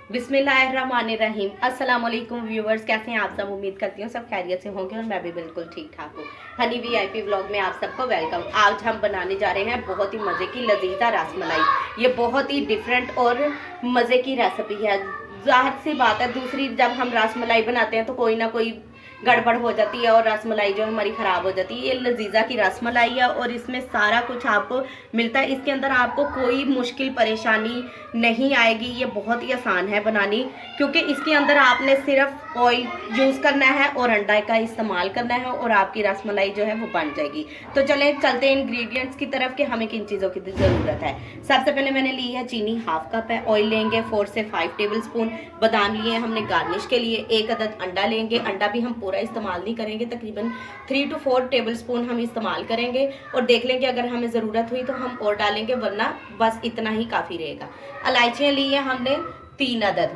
बिस्मिल्लाहिर्रहमानिर्रहीम। अस्सलाम वालेकुम व्यूवर्स, कैसे हैं आप सब। उम्मीद करती हूँ सब खैरियत से होंगे और मैं भी बिल्कुल ठीक ठाक हूँ। हनी वीआईपी व्लॉग में आप सबको वेलकम। आज हम बनाने जा रहे हैं बहुत ही मज़े की लजीजा रसमलाई। ये बहुत ही डिफरेंट और मज़े की रेसिपी है। जाहिर सी बात है, दूसरी जब हम रसमलाई बनाते हैं तो कोई ना कोई गड़बड़ हो जाती है और रसमलाई जो हमारी ख़राब हो जाती है। ये लजीजा की रसमलाई है और इसमें सारा कुछ आपको मिलता है। इसके अंदर आपको कोई मुश्किल परेशानी नहीं आएगी। ये बहुत ही आसान है बनानी, क्योंकि इसके अंदर आपने सिर्फ ऑयल यूज़ करना है और अंडा का इस्तेमाल करना है और आपकी रसमलाई जो है वो बन जाएगी। तो चलें चलते हैं इंग्रेडिएंट्स की तरफ कि हमें किन चीज़ों की ज़रूरत है। सबसे पहले मैंने ली है चीनी, हाफ कप है। ऑयल लेंगे 4 से 5 टेबल स्पून। बादाम लिए हैं हमने गार्निश के लिए। 1 अदद अंडा लेंगे। अंडा भी हम पूरा इस्तेमाल नहीं करेंगे, तकरीबन 3 to 4 टेबल स्पून हम इस्तेमाल करेंगे और देख लेंगे अगर हमें ज़रूरत हुई तो हम और डालेंगे, वरना बस इतना ही काफ़ी रहेगा। इलायचियाँ ली है हमने 3 अदद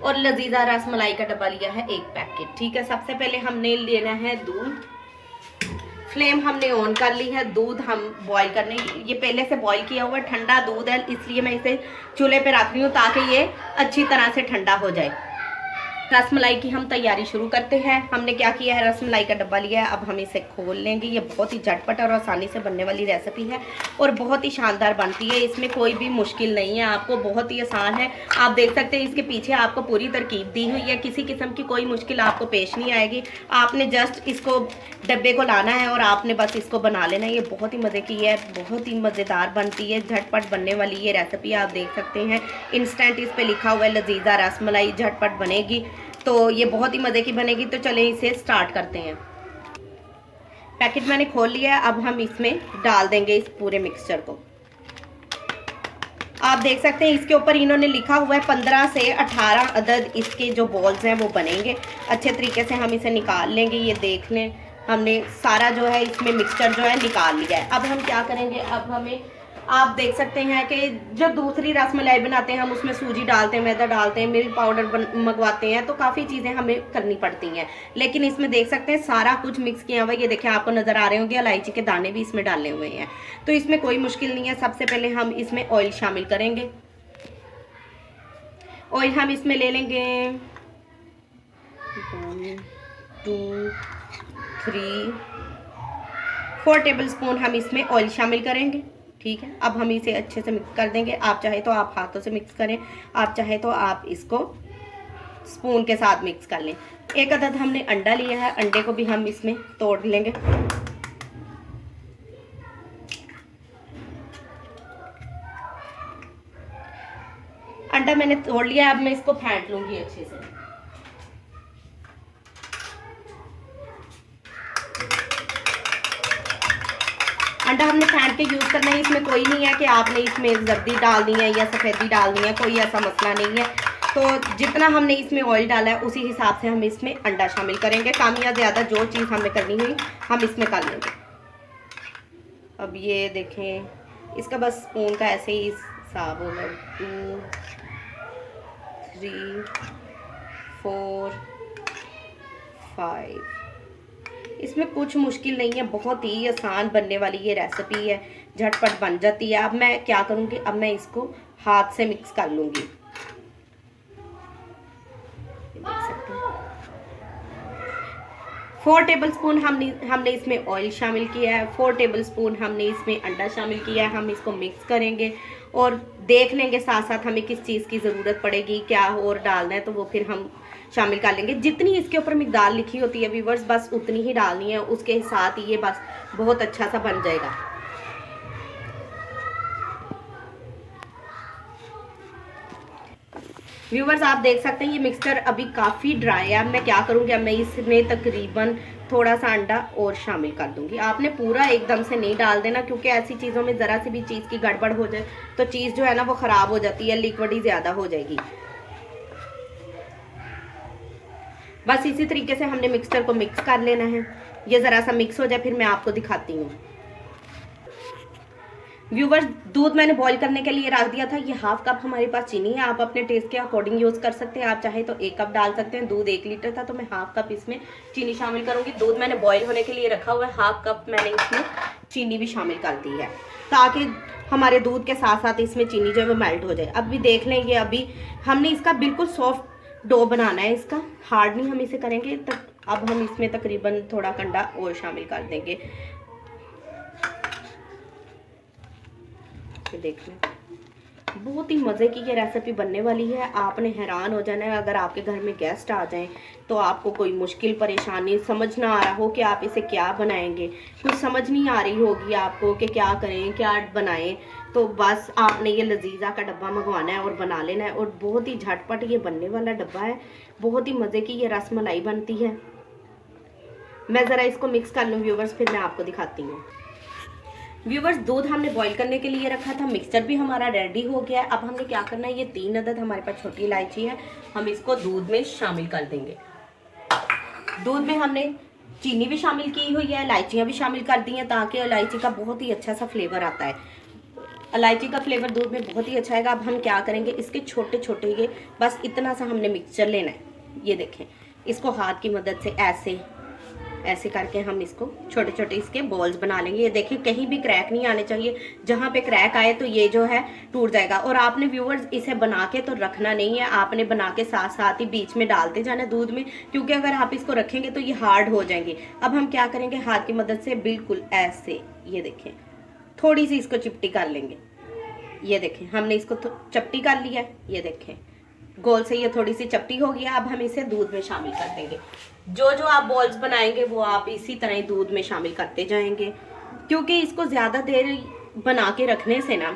और लजीजा रसमलाई का डब्बा लिया है 1 पैकेट। ठीक है, सबसे पहले हमने लेना है दूध। फ्लेम हमने ऑन कर ली है। दूध हम बॉईल करने, ये पहले से बॉईल किया हुआ ठंडा दूध है, इसलिए मैं इसे चूल्हे पे रख रही हूँ ताकि ये अच्छी तरह से ठंडा हो जाए। रसमलाई की हम तैयारी शुरू करते हैं। हमने क्या किया है, रसमलाई का डब्बा लिया है। अब हम इसे खोल लेंगे। ये बहुत ही झटपट और आसानी से बनने वाली रेसिपी है और बहुत ही शानदार बनती है। इसमें कोई भी मुश्किल नहीं है, आपको बहुत ही आसान है। आप देख सकते हैं इसके पीछे आपको पूरी तरकीब दी हुई है। किसी किस्म की कोई मुश्किल आपको पेश नहीं आएगी। आपने जस्ट इसको डब्बे को लाना है और आपने बस इसको बना लेना है। ये बहुत ही मज़े की है, बहुत ही मज़ेदार बनती है, झटपट बनने वाली ये रेसिपी। आप देख सकते हैं इंस्टेंट इस पर लिखा हुआ है लजीजा रसमलाई, झटपट बनेगी, तो ये बहुत ही मज़े की बनेगी। तो चलें इसे स्टार्ट करते हैं। पैकेट मैंने खोल लिया है। अब हम इसमें डाल देंगे इस पूरे मिक्सचर को। आप देख सकते हैं इसके ऊपर इन्होंने लिखा हुआ है 15 से 18 अदद इसके जो बॉल्स हैं वो बनेंगे। अच्छे तरीके से हम इसे निकाल लेंगे। ये देख लें हमने सारा जो है इसमें मिक्सचर जो है निकाल लिया है। अब हम क्या करेंगे, अब हमें, आप देख सकते हैं कि जो दूसरी रसमलाई बनाते हैं हम उसमें सूजी डालते हैं, मैदा डालते हैं, मिल्क पाउडर मंगवाते हैं, तो काफ़ी चीज़ें हमें करनी पड़ती हैं। लेकिन इसमें देख सकते हैं सारा कुछ मिक्स किया हुआ है। ये देखिए आपको नज़र आ रहे होंगे, इलायची के दाने भी इसमें डाले हुए हैं, तो इसमें कोई मुश्किल नहीं है। सबसे पहले हम इसमें ऑयल शामिल करेंगे। ऑयल हम इसमें ले लेंगे 1 2 3 4 टेबल स्पून हम इसमें ऑयल शामिल करेंगे। ठीक है, अब हम इसे अच्छे से मिक्स कर देंगे। आप चाहे तो आप हाथों से मिक्स करें, आप चाहे तो आप इसको स्पून के साथ मिक्स कर लें। 1 अदद हमने अंडा लिया है, अंडे को भी हम इसमें तोड़ लेंगे। अंडा मैंने तोड़ लिया है, अब मैं इसको फेंट लूंगी अच्छे से। अंडा हमने फेंट के यूज़ करना है। इसमें कोई नहीं है कि आपने इसमें जर्दी डालनी है या सफ़ेदी डालनी है, कोई ऐसा मसला नहीं है। तो जितना हमने इसमें ऑयल डाला है उसी हिसाब से हम इसमें अंडा शामिल करेंगे। कम या ज़्यादा जो चीज़ हमें करनी हुई हम इसमें कर लेंगे। अब ये देखें इसका बस स्पून का ऐसे ही हिसाब होगा। 2 3 4 5। इसमें कुछ मुश्किल नहीं है, बहुत ही आसान बनने वाली ये रेसिपी है, झटपट बन जाती है। अब मैं क्या करूँगी, अब मैं इसको हाथ से मिक्स कर लूँगी। देख सकते हैं 4 टेबल स्पून हमने इसमें ऑयल शामिल किया है, 4 टेबल स्पून हमने इसमें अंडा शामिल किया है। हम इसको मिक्स करेंगे और देख लेंगे साथ साथ हमें किस चीज़ की ज़रूरत पड़ेगी, क्या और डालना है, तो वो फिर हम शामिल कर लेंगे। जितनी इसके ऊपर मिकदार लिखी होती है व्यूवर्स, बस उतनी ही डालनी है, उसके साथ ही ये बस बहुत अच्छा सा बन जाएगा। व्यूवर्स आप देख सकते हैं ये मिक्सचर अभी काफ़ी ड्राई है। अब मैं क्या करूँगी, अब मैं इसमें तकरीबन थोड़ा सा अंडा और शामिल कर दूँगी। आपने पूरा एकदम से नहीं डाल देना, क्योंकि ऐसी चीज़ों में ज़रा सी भी चीज़ की गड़बड़ हो जाए तो चीज़ जो है ना वो ख़राब हो जाती है, लिक्विड ही ज़्यादा हो जाएगी। बस इसी तरीके से हमने मिक्सचर को मिक्स कर लेना है। ये ज़रा सा मिक्स हो जाए फिर मैं आपको दिखाती हूँ। व्यूवर्स दूध मैंने बॉईल करने के लिए रख दिया था। ये हाफ कप हमारे पास चीनी है, आप अपने टेस्ट के अकॉर्डिंग यूज़ कर सकते हैं। आप चाहे तो 1 कप डाल सकते हैं। दूध 1 लीटर था तो मैं हाफ कप इसमें चीनी शामिल करूँगी। दूध मैंने बॉईल होने के लिए रखा हुआ है, हाफ कप मैंने इसमें चीनी भी शामिल कर दी है ताकि हमारे दूध के साथ साथ इसमें चीनी जो है वो मेल्ट हो जाए। अभी देख लेंगे, अभी हमने इसका बिल्कुल सॉफ्ट डो बनाना है, इसका हार्ड नहीं हम इसे करेंगे। तब अब हम इसमें तकरीबन थोड़ा कंडा और शामिल कर देंगे। ये देख लें, बहुत ही मज़े की ये रेसिपी बनने वाली है। आपने हैरान हो जाना है अगर आपके घर में गेस्ट आ जाएं तो आपको कोई मुश्किल परेशानी समझ ना आ रहा हो कि आप इसे क्या बनाएंगे, कुछ समझ नहीं आ रही होगी आपको कि क्या करें क्या बनाएं, तो बस आपने ये लजीज़ा का डब्बा मंगवाना है और बना लेना है। और बहुत ही झटपट ये बनने वाला डब्बा है, बहुत ही मज़े की ये रसमलाई बनती है। मैं ज़रा इसको मिक्स कर लूँ व्यूवर्स, फिर मैं आपको दिखाती हूँ। व्यूवर्स, दूध हमने बॉईल करने के लिए रखा था, मिक्सचर भी हमारा रेडी हो गया है। अब हमने क्या करना है, ये 3 अदद हमारे पास छोटी इलायची है, हम इसको दूध में शामिल कर देंगे। दूध में हमने चीनी भी शामिल की हुई है, इलायचियाँ भी शामिल कर दी हैं ताकि इलायची का बहुत ही अच्छा सा फ्लेवर आता है। इलायची का फ्लेवर दूध में बहुत ही अच्छा आएगा। अब हम क्या करेंगे, इसके छोटे छोटे ये बस इतना सा हमने मिक्सचर लेना है। ये देखें, इसको हाथ की मदद से ऐसे ऐसे करके हम इसको छोटे छोटे इसके बॉल्स बना लेंगे। ये देखिए, कहीं भी क्रैक नहीं आने चाहिए, जहाँ पे क्रैक आए तो ये जो है टूट जाएगा। और आपने व्यूअर्स इसे बना के तो रखना नहीं है, आपने बना के साथ साथ ही बीच में डालते जाना दूध में, क्योंकि अगर आप इसको रखेंगे तो ये हार्ड हो जाएंगे। अब हम क्या करेंगे, हाथ की मदद से बिल्कुल ऐसे, ये देखें, थोड़ी सी इसको चिपटी कर लेंगे। ये देखें, हमने इसको चपटी कर लिया है। ये देखें, गोल से ये थोड़ी सी चपटी हो गई। अब हम इसे दूध में शामिल कर देंगे। जो जो आप बॉल्स बनाएंगे वो आप इसी तरह ही दूध में शामिल करते जाएंगे, क्योंकि इसको ज़्यादा देर बना के रखने से ना,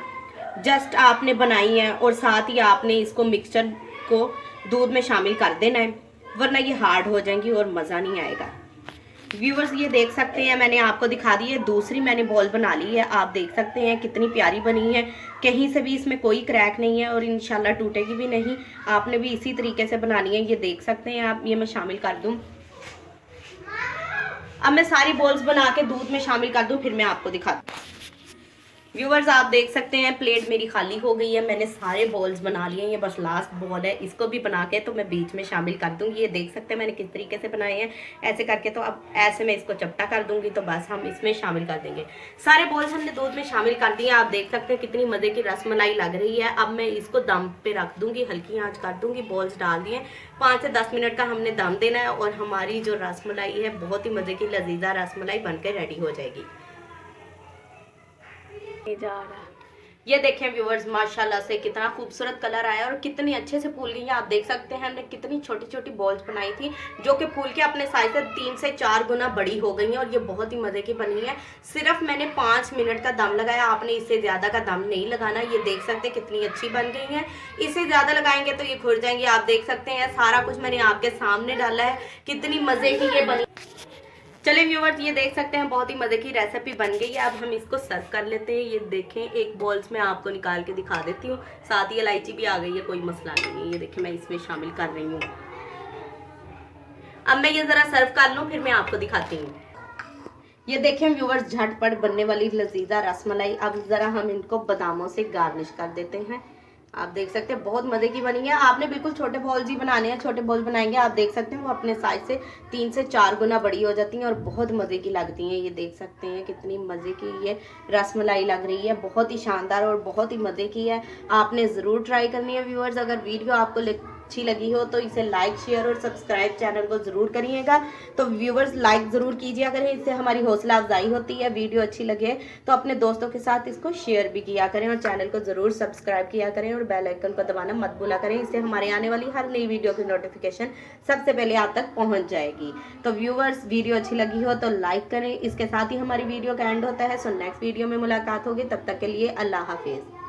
जस्ट आपने बनाई है और साथ ही आपने इसको मिक्सचर को दूध में शामिल कर देना है, वरना ये हार्ड हो जाएंगी और मज़ा नहीं आएगा। व्यूवर्स, ये देख सकते हैं, मैंने आपको दिखा दी है, दूसरी मैंने बॉल बना ली है। आप देख सकते हैं कितनी प्यारी बनी है, कहीं से भी इसमें कोई क्रैक नहीं है और इंशाल्लाह टूटेगी भी नहीं। आपने भी इसी तरीके से बनानी है। ये देख सकते हैं आप, ये मैं शामिल कर दूं। अब मैं सारी बॉल्स बना के दूध में शामिल कर दूं, फिर मैं आपको दिखाती हूँ। व्यूवर्स, आप देख सकते हैं प्लेट मेरी खाली हो गई है, मैंने सारे बॉल्स बना लिए हैं, ये बस लास्ट बॉल है, इसको भी बना के तो मैं बीच में शामिल कर दूंगी। ये देख सकते हैं मैंने किस तरीके से बनाए हैं, ऐसे करके। तो अब ऐसे मैं इसको चपटा कर दूंगी तो बस हम इसमें शामिल कर देंगे। सारे बॉल्स हमने दूध में शामिल कर दिए। आप देख सकते हैं कितनी मज़े की रसमलाई लग रही है। अब मैं इसको दम पे रख दूंगी, हल्की आँच कर दूंगी। बॉल्स डाल दिए, 5 से 10 मिनट का हमने दम देना है और हमारी जो रसमलाई है बहुत ही मज़े की लजीजा रसमलाई बनकर रेडी हो जाएगी। जा रहा, ये देखें व्यूअर्स, माशाल्लाह से कितना खूबसूरत कलर आया और कितनी अच्छे से फूल गई है। आप देख सकते हैं हमने कितनी छोटी छोटी बॉल्स बनाई थी जो कि फूल के अपने साइज से 3 से 4 गुना बड़ी हो गई हैं और ये बहुत ही मज़े की बनी है। सिर्फ मैंने 5 मिनट का दम लगाया, आपने इससे ज़्यादा का दम नहीं लगाना। ये देख सकते हैं कितनी अच्छी बन गई है, इससे ज़्यादा लगाएंगे तो ये खुर जाएंगी। आप देख सकते हैं सारा कुछ मैंने आपके सामने डाला है, कितनी मज़े की ये बनी। चलिए व्यूअर्स, ये देख सकते हैं बहुत ही मज़े की रेसिपी बन गई है। अब हम इसको सर्व कर लेते हैं। ये देखें, एक बॉल्स में आपको निकाल के दिखा देती हूँ, साथ ही इलायची भी आ गई है, कोई मसला नहीं है। ये देखें, मैं इसमें शामिल कर रही हूँ। अब मैं ये ज़रा सर्व कर लूँ, फिर मैं आपको दिखाती हूँ। ये देखें व्यूअर्स, झटपट बनने वाली लजीजा रसमलाई। अब ज़रा हम इनको बादामों से गार्निश कर देते हैं। आप देख सकते हैं बहुत मज़े की बनी है। आपने बिल्कुल छोटे बॉल्स ही बनाने हैं, छोटे बॉल बनाएंगे आप देख सकते हैं वो अपने साइज से 3 से 4 गुना बड़ी हो जाती हैं और बहुत मज़े की लगती हैं। ये देख सकते हैं कितनी मज़े की ये रसमलाई लग रही है, बहुत ही शानदार और बहुत ही मज़े की है। आपने ज़रूर ट्राई करनी है व्यूअर्स। अगर वीडियो आपको अच्छी लगी हो तो इसे लाइक, शेयर और सब्सक्राइब चैनल को ज़रूर करिएगा। तो व्यूअर्स, लाइक ज़रूर कीजिए करें, इससे हमारी हौसला अफजाई होती है। वीडियो अच्छी लगे तो अपने दोस्तों के साथ इसको शेयर भी किया करें और चैनल को ज़रूर सब्सक्राइब किया करें और बेल आइकन को दबाना मत भूला करें। इससे हमारे आने वाली हर नई वीडियो की नोटिफिकेशन सबसे पहले आप तक पहुँच जाएगी। तो व्यूअर्स, वीडियो अच्छी लगी हो तो लाइक करें। इसके साथ ही हमारी वीडियो का एंड होता है। सो नेक्स्ट वीडियो में मुलाकात होगी, तब तक के लिए अल्लाह हाफिज़।